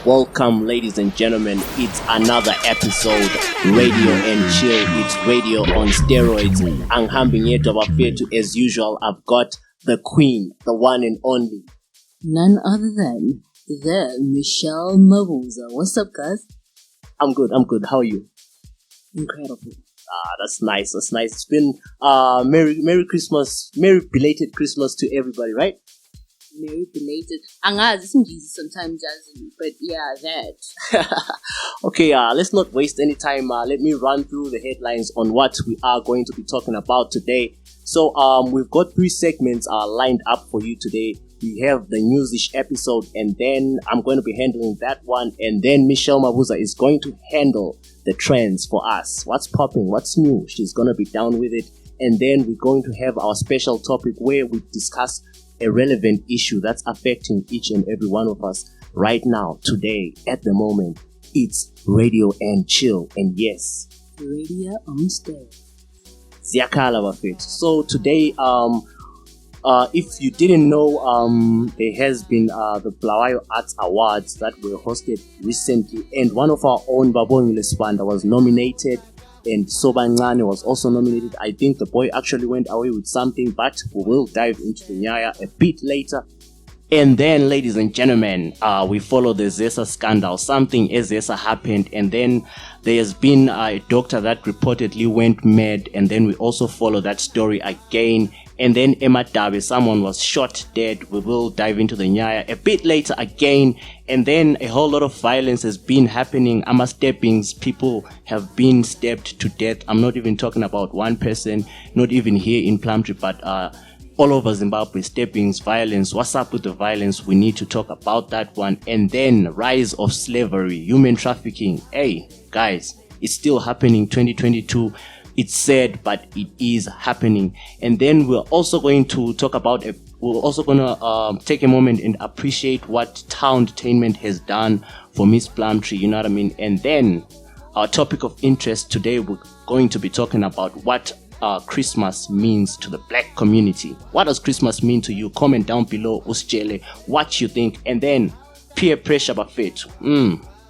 Welcome, ladies and gentlemen. It's another episode, Radio and Chill. It's radio on steroids. Ang hambing yet of affair to as usual. I've got the queen, the one and only. None other than the Michelle Mabuza. What's up, guys? I'm good. How are you? Incredible. That's nice. It's been Merry Christmas, Merry belated Christmas to everybody, right? Merry belated. Angazi isingisi sometimes doesn't, but yeah, that. Okay, let's not waste any time. Let me run through the headlines on what we are going to be talking about today. So, we've got 3 segments lined up for you today. We have the newsish episode, and then I'm going to be handling that one, and then Michelle Mabuza is going to handle the trends for us. What's popping? What's new? She's going to be down with it, and then we're going to have our special topic where we discuss a relevant issue that's affecting each and every one of us right now, today, at the moment. It's Radio and Chill, and yes, Radio on Stage. Ziyakhala bafethu. So today, if you didn't know, there has been the Bulawayo Arts Awards that were hosted recently, and one of our own, Babongile Sibanda, was nominated, and Sobancane was also nominated. I think the boy actually went away with something, but we will dive into the nyaya a bit later. And then, ladies and gentlemen, we follow the Zesa Scandal. Something as Zesa happened, and then there has been a doctor that reportedly went mad, and then we also follow that story again. And then Emadabe, someone was shot dead. We will dive into the nyaya a bit later again. And then a whole lot of violence has been happening. Steppings, people have been stabbed to death. I'm not even talking about one person, not even here in Plumtree, but all over Zimbabwe, steppings, violence. What's up with the violence? We need to talk about that one. And then rise of slavery, human trafficking. Hey, guys, it's still happening 2022. It's sad, but it is happening. And then we're also going to talk about we're also going to take a moment and appreciate what towntainment has done for Miss Plumtree, you know what I mean? And then our topic of interest today, we're going to be talking about what Christmas means to the black community. What does Christmas mean to you? Comment down below, usitshele what you think. And then peer pressure bafethu.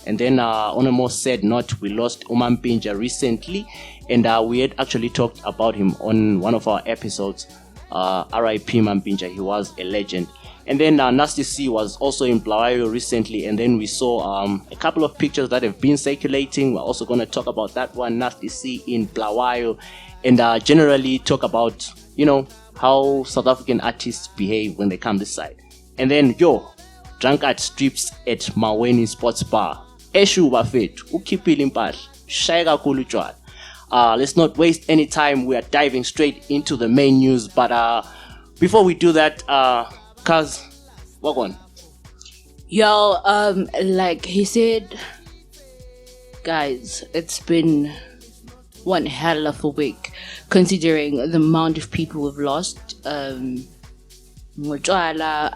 And then on a more sad note, we lost Umampinja recently, and we had actually talked about him on one of our episodes. R.I.P. Mampinja, he was a legend. And then Nasty C was also in Bulawayo recently, and then we saw a couple of pictures that have been circulating. We're also going to talk about that one, Nasty C in Bulawayo, and generally talk about, how South African artists behave when they come this side. And then, drunkard strips at Maweni Sports Bar. Eshu bafethu, ukhiphile impahla, shaya kakhulu utshwala. Let's not waste any time. We are diving straight into the main news. But before we do that, Kaz, walk on. Yo, like he said, guys, it's been one hell of a week, considering the amount of people we've lost.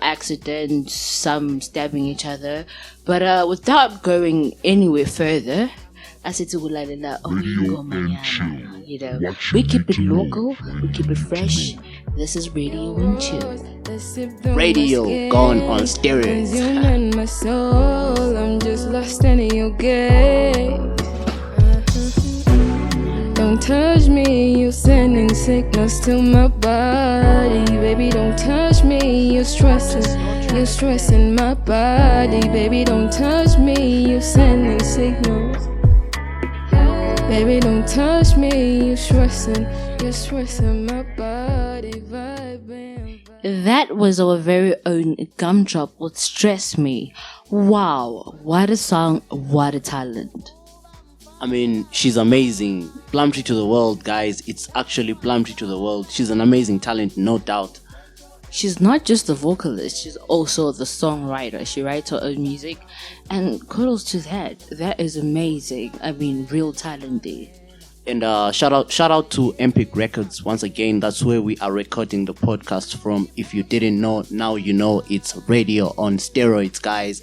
Accidents, some stabbing each other. But without going anywhere further, I said to Ulalila, we keep it local, we keep it fresh. This is Radio and Chill. Radio gone on steroids. My soul, I'm just lost in your gaze. Don't touch me, you're sending signals to my body. Baby, don't touch me, you're stressing my body. Baby, don't touch me, you're sending signals. Baby, don't touch me, you're stressing my body. Vibing. That was our very own Gumdrop with Stress Me. Wow, what a song, what a talent. I mean, she's amazing. Plumtree to the world, guys. It's actually Plumtree to the world. She's an amazing talent, no doubt. She's not just the vocalist, she's also the songwriter. She writes her own music, and kudos to that. That is amazing. I mean, real talent there. And shout out to Empik Records once again. That's where we are recording the podcast from. If you didn't know, now you know. It's radio on steroids, guys.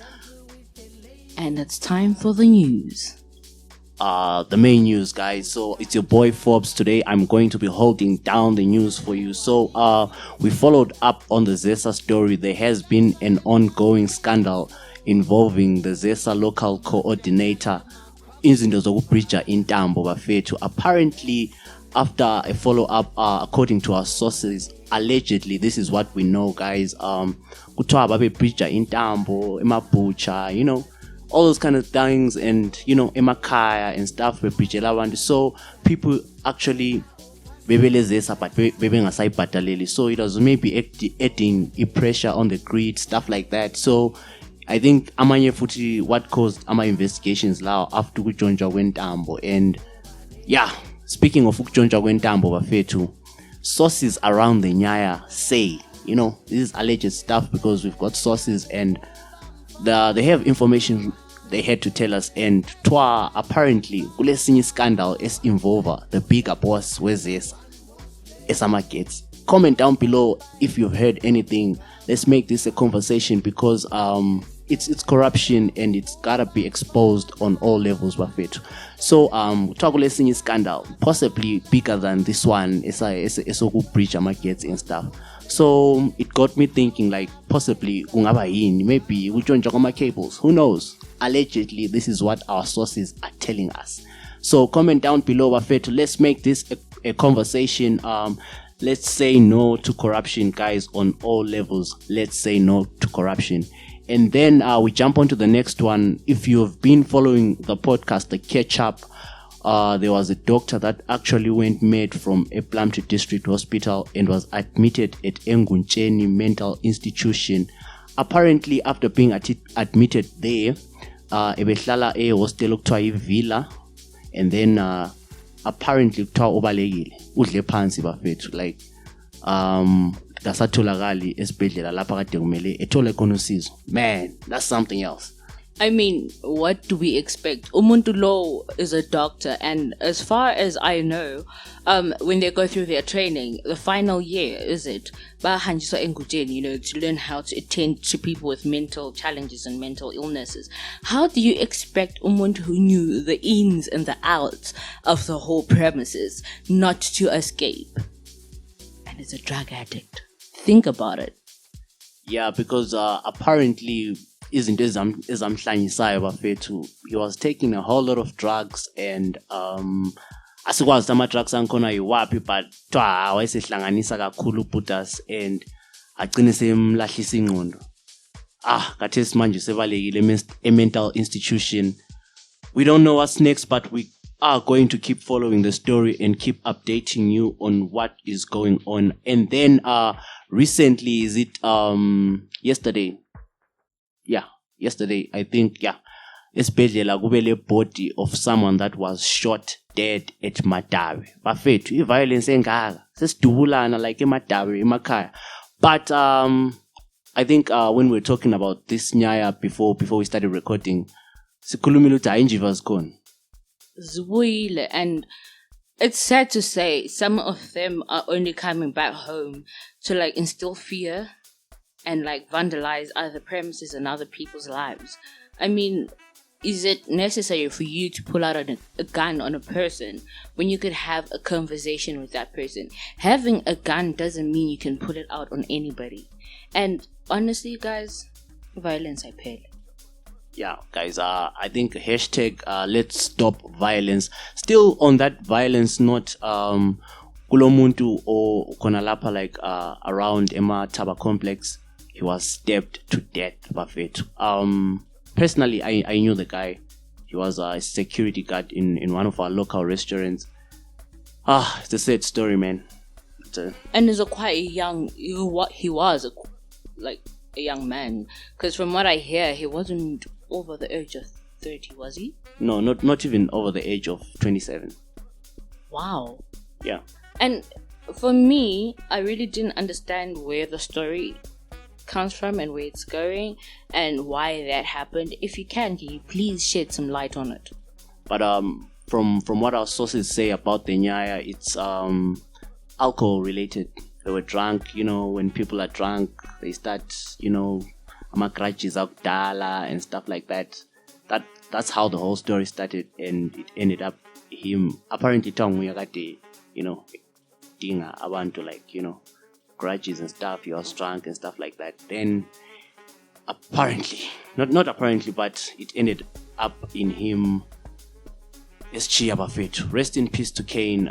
And it's time for the news. the main news, guys. So it's your boy Forbes. Today I'm going to be holding down the news for you. So we followed up on the Zesa story. There has been an ongoing scandal involving the Zesa local coordinator izinto zokubridger intambo bafethu. Apparently, after a follow-up, according to our sources, allegedly, this is what we know, guys. Kuthiwa babebridger intambo emabucha, all those kind of things, and emakhaya and stuff bebridgela abantu. So people actually bebelezesa but bebengasayibhataleli, so it was maybe adding pressure on the grid, stuff like that. So I think amanye futhi what caused ama investigations law after ukujontshwa kwentambo. And yeah, speaking of ukujontshwa kwentambo bafethu, sources around the Nyaya say, this is alleged stuff because we've got sources and they have information they had to tell us. And twa apparently kulesinye scandal es involve the bigger boss wezesa esama-gets. Comment down below if you've heard anything. Let's make this a conversation because it's corruption and it's gotta be exposed on all levels bafethu. So talk lesinye scandal possibly bigger than this one esokubridge ama-gets and stuff. So it got me thinking, like, possibly kungaba yini, maybe ujontshwa kwama-cables, who knows. Allegedly, this is what our sources are telling us. So comment down below bafethu. Let's make this a conversation. Let's say no to corruption, guys, on all levels. Let's say no to corruption. And then we jump on to the next one. If you've been following the podcast, the catch up, there was a doctor that actually went mad from a Plumtree district hospital and was admitted at Engutsheni mental institution. Apparently, after being admitted there, ebehlala e hostel okuthiwa iVilla, and then apparently kuthiwa ubalekile udle phansi bafethu, like kasatholakali esibhedlela lapha kade kumele ethole khona usizo. Man, that's something else. I mean, what do we expect? Umuntu Lo is a doctor, and as far as I know, when they go through their training, the final year, is it? Bahanjiswa Engutsheni, to learn how to attend to people with mental challenges and mental illnesses. How do you expect umuntu who knew the ins and the outs of the whole premises not to escape? And is a drug addict. Think about it. Yeah, because apparently izinto ezamhlanyisayo bafethu, he was taking a whole lot of drugs, and asikwazi ama-drugs angikhona yiwaphi, but wayesehlanganisa kakhulu ubutas and agcine semlahlisa ingqondo. Khathesi manje sebalekile mental institution. We don't know what's next, but we are going to keep following the story and keep updating you on what is going on. And then recently, is it yesterday? Yeah, yesterday, I think, yeah. Esibhedlela kubele body of someone that was shot dead at Madawi. Bafethu, i-violence engaka. Sesidubulana like eMadawi, emakhaya. But I think when we were talking about this Nyaya before we started recording, sikhulumile ukuthi hayi njiva zikhona. Zwile, and it's sad to say some of them are only coming back home to like instill fear and like vandalize other premises and other people's lives. I mean, is it necessary for you to pull out a gun on a person when you could have a conversation with that person? Having a gun doesn't mean you can pull it out on anybody. And honestly, guys, violence I pay. Yeah, guys, I think hashtag let's stop violence. Still on that violence note, kulomuntu o khona lapha like around Emma Taba complex, he was stabbed to death bafethu. Personally, I knew the guy. He was a security guard in one of our local restaurants. It's a sad story, man. And he's he was a young man, because from what I hear, he wasn't over the age of 30, was he? No, not even over the age of 27. Wow. Yeah. And for me, I really didn't understand where the story comes from and where it's going and why that happened. If you can you please shed some light on it? But from what our sources say about the Nyaya, it's alcohol related. They were drunk. When people are drunk, they start, ama grudges akudala and stuff like that. that's how the whole story started, and it ended up him apparently telling dinga abantu, like, grudges and stuff. He was drunk and stuff like that. Then apparently, not apparently, but it ended up in him. Rest in peace to Kane.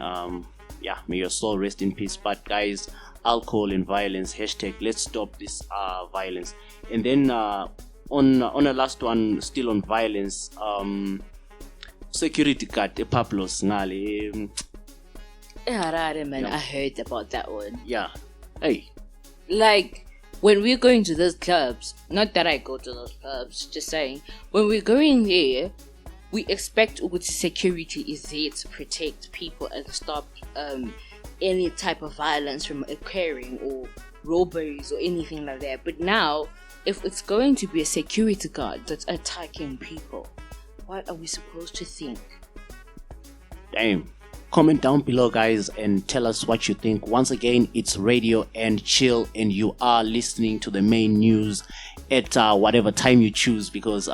May your soul rest in peace. But guys, alcohol and violence, #let's stop this violence. And then on a last one, still on violence, security guard Pablos Ngale. Harare, man, I heard about that one. Yeah. Hey. Like, when we're going to those clubs, not that I go to those clubs, just saying, when we're going there, we expect security is there to protect people and stop any type of violence from occurring, or robberies or anything like that. But now, if it's going to be a security guard that's attacking people, what are we supposed to think? Damn. Comment down below, guys, and tell us what you think. Once again, it's Radio and Chill, and you are listening to the main news at whatever time you choose, because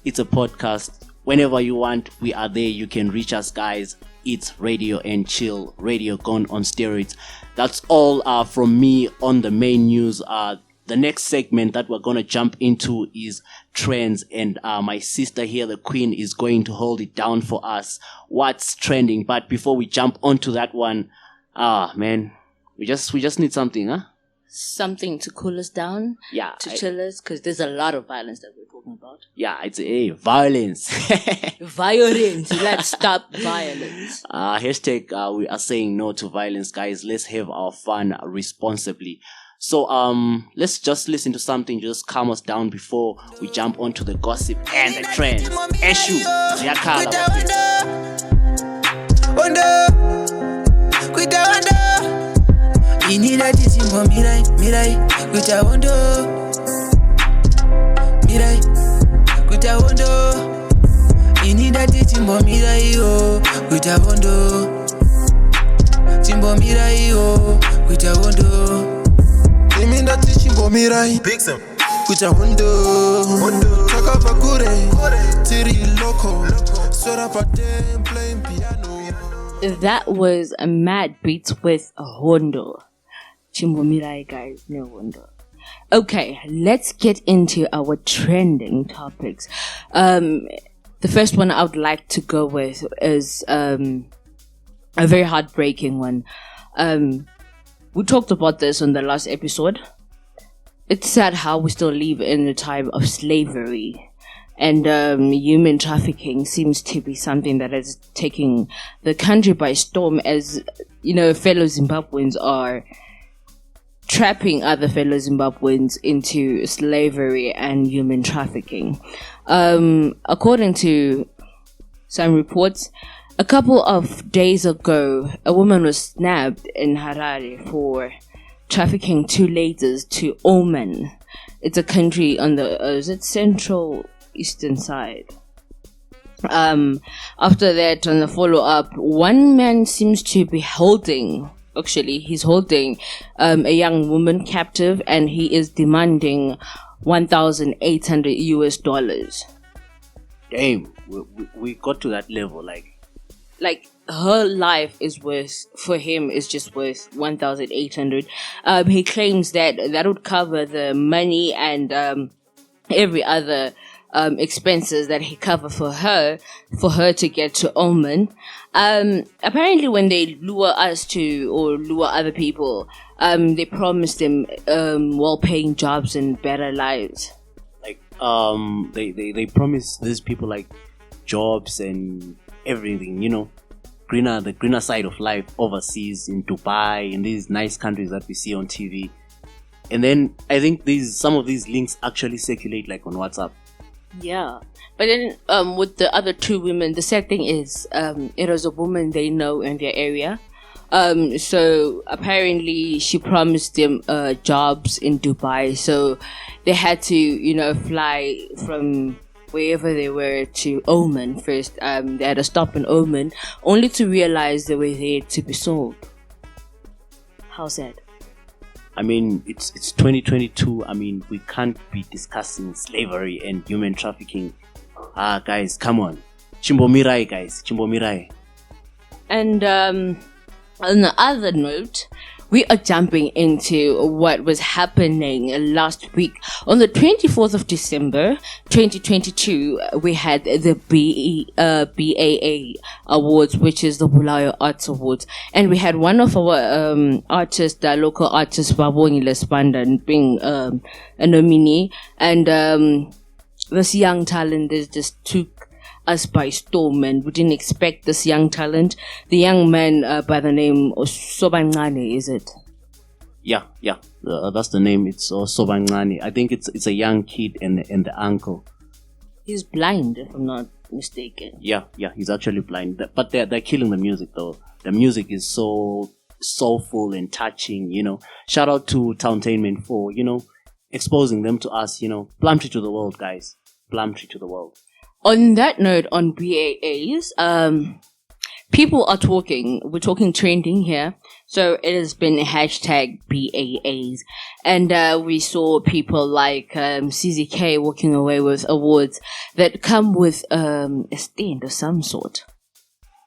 it's a podcast. Whenever you want, we are there. You can reach us, guys. It's Radio and Chill, radio gone on steroids. That's all from me on the main news. The next segment that we're going to jump into is trends, and my sister here, the queen, is going to hold it down for us. What's trending? But before we jump onto that one, man, we just need something, huh? Something to cool us down, chill us, because there's a lot of violence that we're talking about. Yeah, it's violence. Violence. Let's stop violence. We are saying no to violence, guys. Let's have our fun responsibly. So let's just listen to something, just calm us down before we jump onto the gossip and the trends. Eshu, Ziyakhala. Inida tisimbo mirai kuita wondo mirai kuita wondo inida tisimbo mirai kuita wondo timbo mirai kuita wondo iminda tisimbo mirai kuita wondo taka bakure tiri loco sora patem playing piano. That was a mad beat with a Hondo. Chimbomirai, guys, no wonder. Okay, let's get into our trending topics. The first one I would like to go with is a very heartbreaking one. We talked about this on the last episode. It's sad how we still live in the time of slavery. And human trafficking seems to be something that is taking the country by storm, as, fellow Zimbabweans are trapping other fellow Zimbabweans into slavery and human trafficking. According to some reports, a couple of days ago, a woman was snapped in Harare for trafficking 2 ladies to Oman. It's a country on the central eastern side. After that, on the follow-up, one man seems to be holding a young woman captive, and he is demanding $1,800. Damn, we got to that level, like her life is worth, for him, is just worth 1,800. He claims that would cover the money and every other expenses that he covered for her to get to Oman. Apparently when they lure other people, they promise them well-paying jobs and better lives. They promise these people like jobs and everything, the greener side of life overseas, in Dubai, in these nice countries that we see on TV. And then I think some of these links actually circulate on WhatsApp. Yeah, but then with the other 2 women, the sad thing is it was a woman they know in their area. So apparently she promised them jobs in Dubai, so they had to fly from wherever they were to Oman first. They had to stop in Oman, only to realize they were there to be sold. How sad. I mean, it's 2022. I mean, we can't be discussing slavery and human trafficking Guys, come on. Chimbomirai, guys. Chimbomirai. And on the other note, we are jumping into what was happening last week. On the 24th of December, 2022, we had the BAA Awards, which is the Bulawayo Arts Awards. And we had one of our artists, the local artist, Baboni Lespandan, being a nominee. And this young talent just took us by storm, and we didn't expect this young talent. The young man by the name of Sobangane, is it? Yeah. That's the name. It's Sobangane. I think it's a young kid and the uncle. He's blind, if I'm not mistaken. Yeah, he's actually blind. But they're killing the music though. The music is so soulful and touching, Shout out to Towntainment for, exposing them to us, Plumtree to the world, guys. Plumtree to the world. On that note, on BAAs, people are talking. We're talking trending here. So it has been hashtag BAAs. And we saw people like CZK walking away with awards that come with a stand of some sort.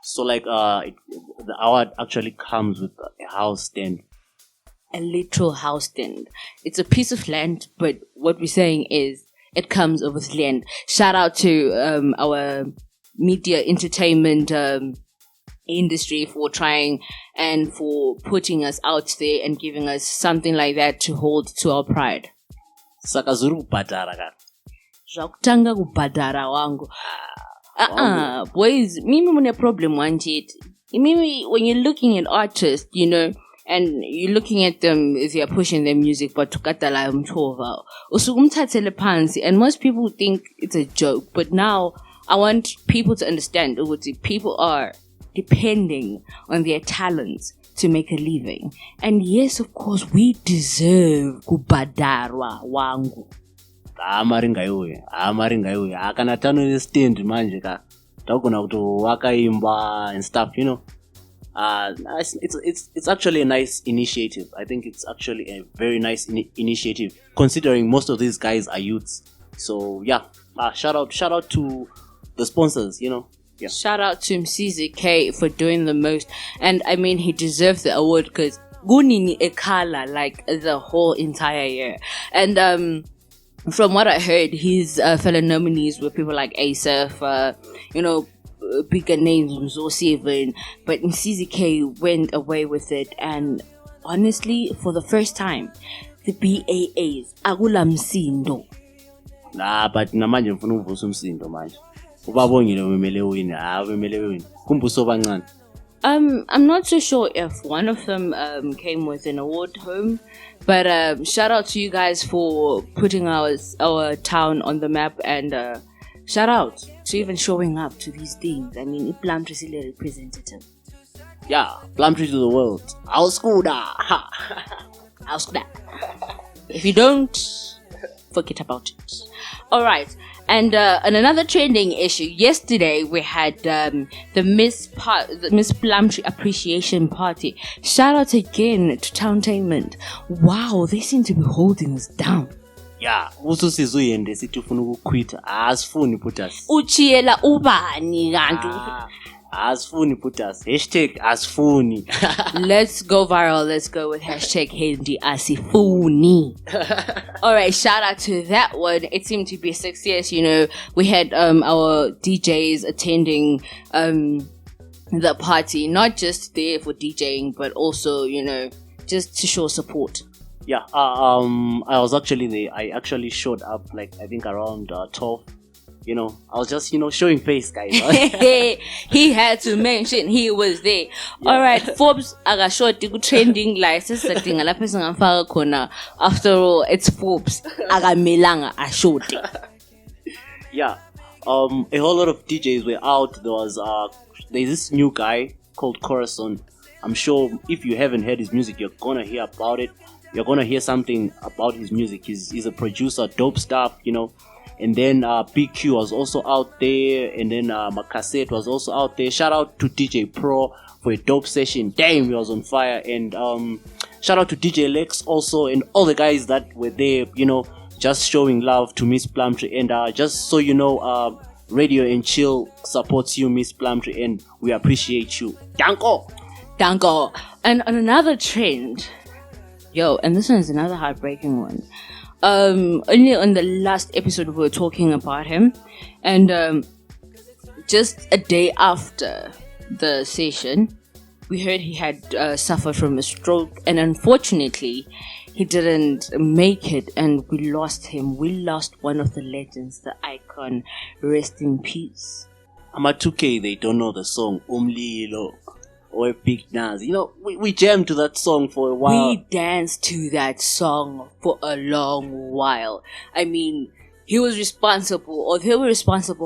So the award actually comes with a house stand. A literal house stand. It's a piece of land, but what we're saying is, it comes with land. Shout out to our media entertainment industry for trying and for putting us out there and giving us something like that to hold to our pride. Sakazuru kubhadhara ka. Zvakutanga kubhadhara wangu. Boys, mimi mune problem one shit. Mimi, when you're looking at artists, and you're looking at them, they are pushing their music, but tukatala umtova. Usukumthathele phansi, and most people think it's a joke, but now I want people to understand that people are depending on their talents to make a living. And yes, of course, we deserve kubadarwa wangu. Amaringa iwe. Akana tano stand manje ka. Takuna kuto wakaimba and stuff, It's actually a nice initiative. I think it's actually a very nice initiative, considering most of these guys are youths. So shout out to the sponsors. Yeah. Shout out to CZK for doing the most, and I mean he deserves the award because Gunini Ekala like the whole entire year. And from what I heard, his fellow nominees were people like Asaf, bigger names was also even, but CZK went away with it. And honestly, for the first time, the BAAs akula msindo. But namanje mfuna uvusa umsindo manje. Ubabongile wemele win. Kumbuso bancane. I'm not too sure if one of them came with an award home, but shout out to you guys for putting our town on the map, and shout out to even showing up to these things. I mean, Plumtree is a representative. Yeah, Plumtree to the world. I'll school that. If you don't, forget about it. Alright, and another trending issue. Yesterday we had the Miss Plumtree Appreciation Party. Shout out again to Towntainment. Wow, they seem to be holding us down. Yeah, usisizuyende sithi ufuna ukuquita asifuni put us. Uchiyela ubani kanti? Asifuni put us. #asifuni. Let's go viral. Let's go with #Hendi Asifuni. Alright, shout out to that one. It seemed to be a success. We had our DJs attending the party, not just there for DJing, but also, just to show support. Yeah, I was actually there. I actually showed up I think around 12. I was just, showing face, guys. He had to mention he was there. Yeah. Alright, Forbes agashoti ku-trending license setting lapho singafaka khona. After all, it's Forbes. Agamelanga ashoti. Yeah. A whole lot of DJs were out. There's this new guy called Corazon. I'm sure if you haven't heard his music, you're gonna hear about it. You're gonna hear something about his music. He's a producer, dope stuff, And then BQ was also out there, and then Macassette was also out there. Shout out to DJ Pro for a dope session. Damn, he was on fire. And shout out to DJ Lex also, and all the guys that were there, just showing love to Miss Plumtree. And just so you know, Radio and Chill supports you, Miss Plumtree, and we appreciate you. Danko! And on another trend, and this one is another heartbreaking one. Only on the last episode we were talking about him, and just a day after the session, we heard he had suffered from a stroke, and unfortunately, he didn't make it, and we lost him. We lost one of the legends, the icon. Rest in peace. I'm at 2K, they don't know the song Umlilo or Big Nas. You know, we jammed to that song for a while. We danced to that song for a long while. I mean, they were responsible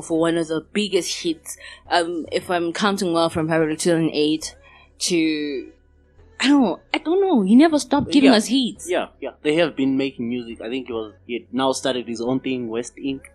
for one of the biggest hits, if I'm counting well, from probably 2008 to... I don't know. He never stopped giving us hits. Yeah. They have been making music. I think he now started his own thing, West Inc.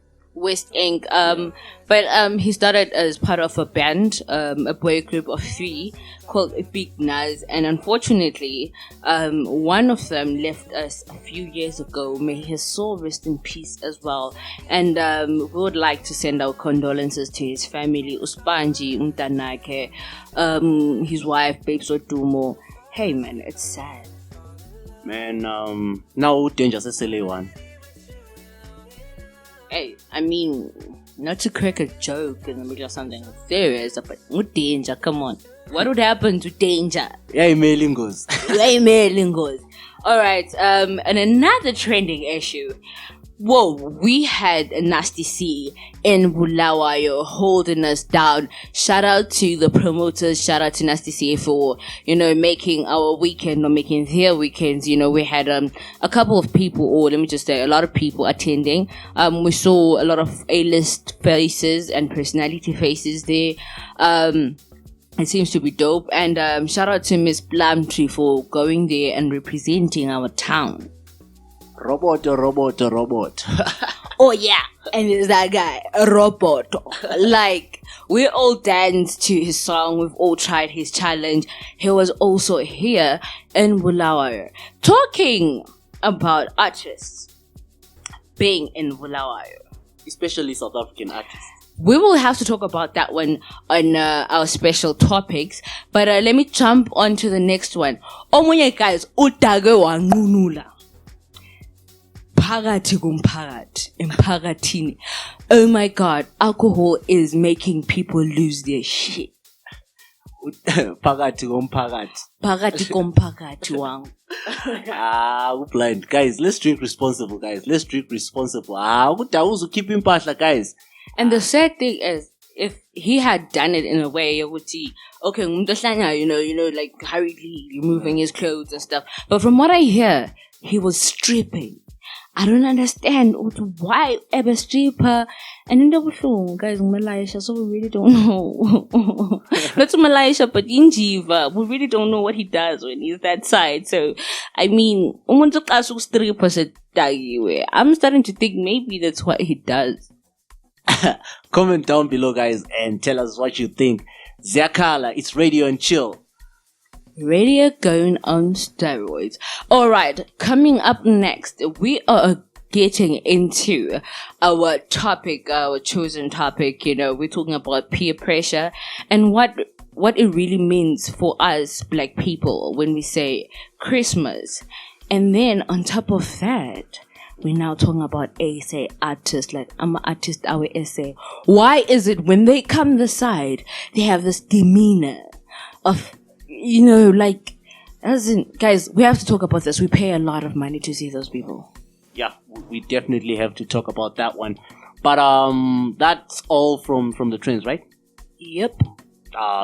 But he started as part of a band, a boy group of 3 called Big Nas, and unfortunately, one of them left us a few years ago. May his soul rest in peace as well. And we would like to send our condolences to his family, Uspanji, Umtanake, his wife, Babes Odumo. Hey man, it's sad. Man, now Dangerous SLA one. Hey, I mean, not to crack a joke in the middle of something serious, but what Danger? Come on. What would happen to Danger? Yeah, mailing goes. Alright, and another trending issue. Whoa, we had a Nasty C in Bulawayo holding us down. Shout out to the promoters, shout out to Nasty C for, making our weekend or making their weekends. We had a couple of people, or let me just say a lot of people attending. We saw a lot of A-list faces and personality faces there. It seems to be dope. And shout out to Miss Plumtree for going there and representing our town. Robot. Oh yeah, and there's that guy, Robot. Like, we all danced to his song, we've all tried his challenge. He was also here in Bulawayo talking about artists being in Bulawayo, especially South African artists. We will have to talk about that one on our special topics, but let me jump on to the next one. Omunye guys, utage wanqunula phakathi komphakathi emphakathini. Oh my god, alcohol is making people lose their shit. Phakathi komphakathi wangu. We're blind. Guys, let's drink responsible, guys. Ukudawuza keep impahla, guys. And the sad thing is, if he had done it in a way, you would see, okay, like hurriedly removing his clothes and stuff. But from what I hear, he was stripping. I don't understand why ever stripper. And in the guys, Malaysia, so we really don't know. Not to Malaysia, but in Jiva, we really don't know what he does when he's that side. So, I mean, I'm starting to think maybe that's what he does. Comment down below, guys, and tell us what you think. Ziakala, it's Radio and Chill. Radio going on steroids. Alright, coming up next, we are getting into our topic, our chosen topic. We're talking about peer pressure and what it really means for us black people when we say Christmas. And then on top of that, we're now talking about essay artists, like I'm an artist, our essay. Why is it when they come the side, they have this demeanor of, guys, we have to talk about this. We pay a lot of money to see those people. Yeah, we definitely have to talk about that one. But that's all from the trends, right? Yep.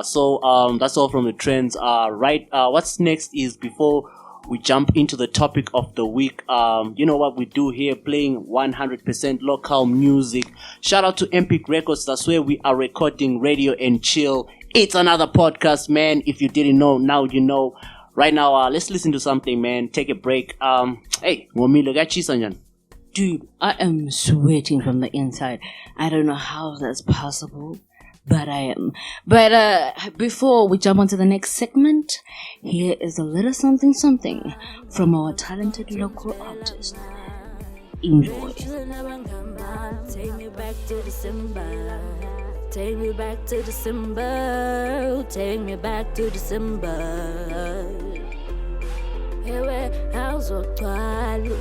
So that's all from the trends. Right. What's next is, before we jump into the topic of the week, you know what we do here, playing 100% local music. Shout out to Epic Records. That's where we are recording Radio and Chill. It's another podcast, man. If you didn't know, now you know. Right now, let's listen to something, man. Take a break. Hey, Momilo Gachisanyan. Dude, I am sweating from the inside. I don't know how that's possible, but I am. But before we jump on to the next segment, here is a little something from our talented local artist. Enjoy. Take me back to December. Take me back to December. Take me back to December. Ewe awuzoqala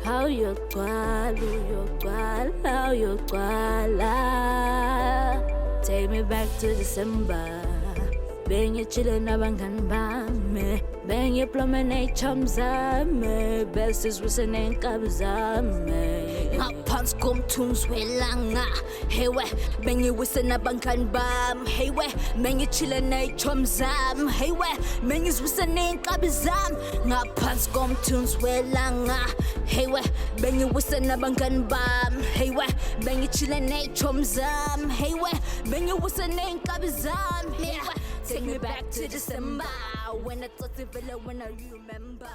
how you take me back to December. Bang you chillin' nabangani bami, bang you plumbing chums zami, best is wishing ain't kabzami. Ngaphansi komthunzi welanga, hey we, bang you wishing nabangani bami, hey we, bang you chillin' chums zami, hey we, bang you wishing ain't kabzami. Ngaphansi komthunzi welanga, hey we, bang you wishing nabangani bami, hey we, bang you chillin' chums zami, hey we, bang you wishing ain't kabzami, hey we. Take me back to December when I thought when I remember.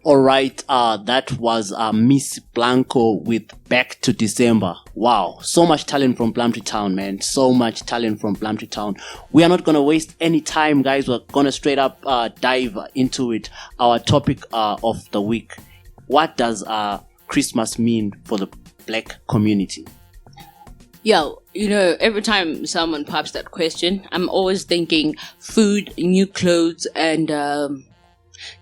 Alright, that was Miss Blanco with Back to December. Wow, so much talent from Plumtree Town, man. So much talent from Plumtree Town. We are not going to waste any time, guys. We're going to straight up dive into it. Our topic of the week. What does Christmas mean for the black community? Yo, every time someone pops that question, I'm always thinking food, new clothes, and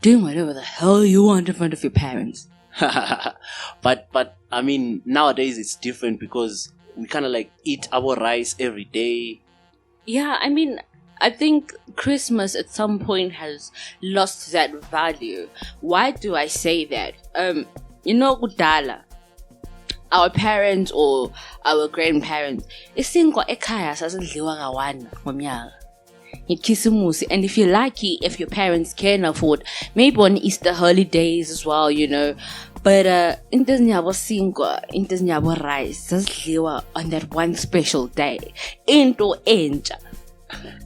doing whatever the hell you want in front of your parents. but I mean, nowadays it's different because we kind of like eat our rice every day. Yeah, I mean, I think Christmas at some point has lost that value. Why do I say that? Kudala, our parents or our grandparents, isinkwa ekhaya sasidliwa kawana ngomnyaka. Ngikisimusi, and if you're lucky, if your parents can afford, maybe on Easter holidays as well, But into nyabo sinkwa, into nyabo rice, sasidliwa on that one special day. Into enja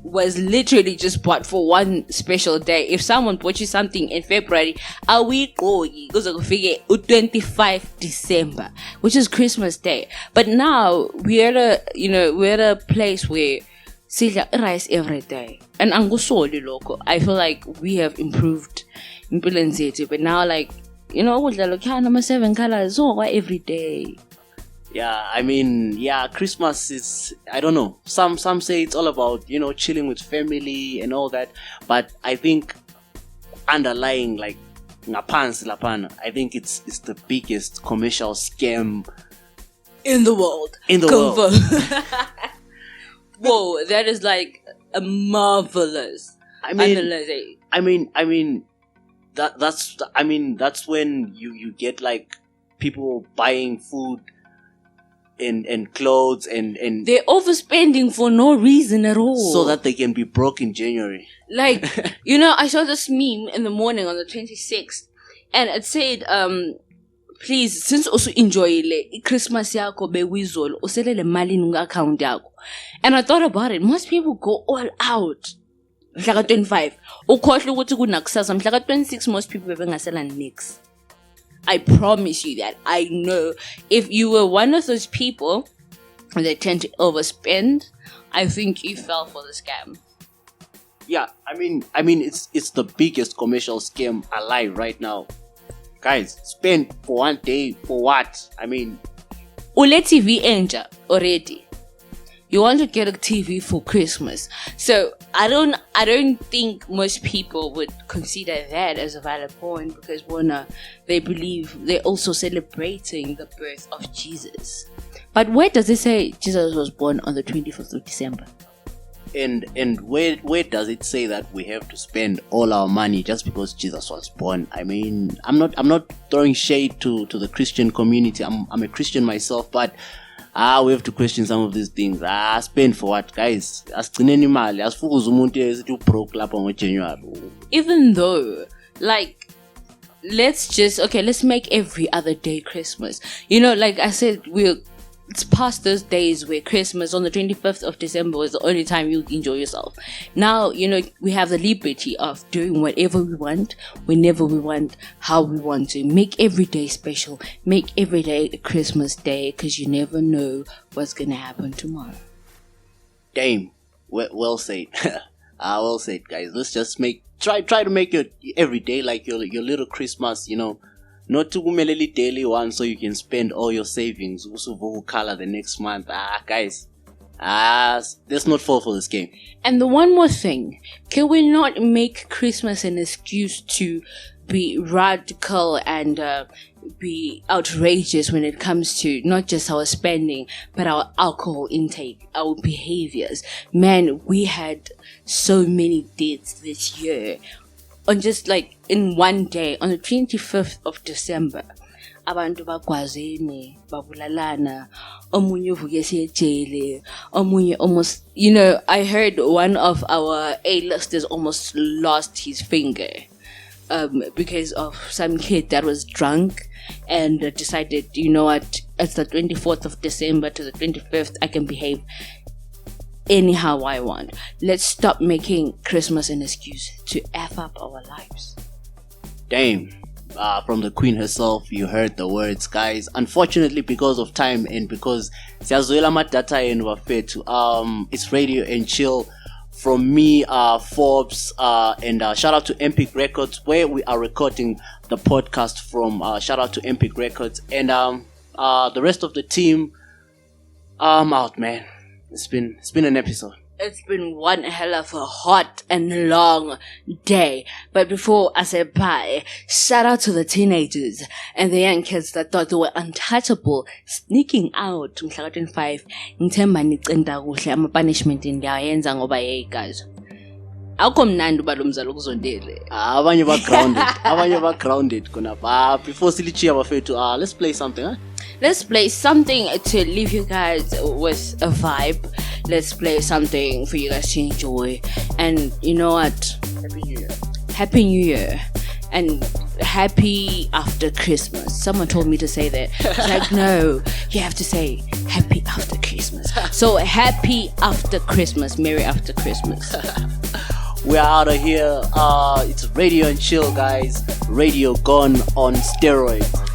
was literally just bought for one special day. If someone bought you something in February, a week goes to figure 25 December, which is Christmas Day. But now we're at a place where sidla rice every day. And angusoli loco. I feel like we have improved in City, but now kudla 7 colors every day. Yeah, I mean, Christmas is, I don't know. Some say it's all about, chilling with family and all that. But I think underlying, like, ngapansi lapana, I think it's the biggest commercial scam in the world. World. Whoa, that is like a marvelous. That's when you get like people buying food and clothes and they're overspending for no reason at all, so that they can be broke in January. Like, I saw this meme in the morning on the 26th, and it said, please, since also enjoy Christmas yako bewizolo uselele mali nunga account yako. And I thought about it. Most people go all out. Mhlaka 25 ukhohle ukuthi kunakusasa. Mhlaka 26 most people bebengasela nix. I promise you that. I know if you were one of those people that tend to overspend, I think you fell for the scam. Yeah, I mean it's the biggest commercial scam alive right now. Guys, spend for one day for what? I mean, Ule TV enter already. You want to get a TV for Christmas. So I don't think most people would consider that as a valid point, because they believe they're also celebrating the birth of Jesus. But where does it say Jesus was born on the 25th of December? And where does it say that we have to spend all our money just because Jesus was born? I mean, I'm not throwing shade to the Christian community. I'm a Christian myself, but we have to question some of these things. Spend for what, guys? Even though, like, let's make every other day Christmas. Like I said, it's past those days where Christmas on the 25th of December was the only time you enjoy yourself. Now, we have the liberty of doing whatever we want, whenever we want, how we want to. Make every day special. Make every day a Christmas day, because you never know what's going to happen tomorrow. Damn. Well said. Well said, guys. Let's just try to make your every day like your little Christmas. Not to kumeleli daily one, so you can spend all your savings. Also, color the next month. Guys. Let's not fall for this game. And the one more thing, can we not make Christmas an excuse to be radical and be outrageous when it comes to not just our spending, but our alcohol intake, our behaviors? Man, we had so many dates this year. On just like in one day, on the 25th of December, abantu bakwazini babulalana, omunye uvuke sejele, omunye almost, I heard one of our A-listers almost lost his finger because of some kid that was drunk and decided, you know what, it's the 24th of December to the 25th, I can behave anyhow I want. Let's stop making Christmas an excuse to F up our lives. Damn. From the queen herself, you heard the words, guys. Unfortunately, because of time and because siyazoela data and wafethu, it's Radio and Chill from me, Forbes, and shout out to Empik Records, where we are recording the podcast from. Shout out to Empik Records and the rest of the team. I'm out, man. It's been an episode. It's been one hell of a hot and long day. But before I say bye, shout out to the teenagers and the young kids that thought they were untouchable, sneaking out. Mhla 25, ngithemba nicenta kuhle ama-punishment ndiyayenza ngoba hey guys. Akho mnandi uba lo mzalo kuzondele. Abanye ba grounded khona. Before silichiya bafethu, let's play something, huh? Let's play something to leave you guys with a vibe. Let's play something for you guys to enjoy. And you know what? Happy New Year. Happy New Year. And happy after Christmas. Someone told me to say that. It's like, no, you have to say happy after Christmas. So happy after Christmas. Merry after Christmas. We're out of here. It's Radio and Chill, guys. Radio gone on steroids.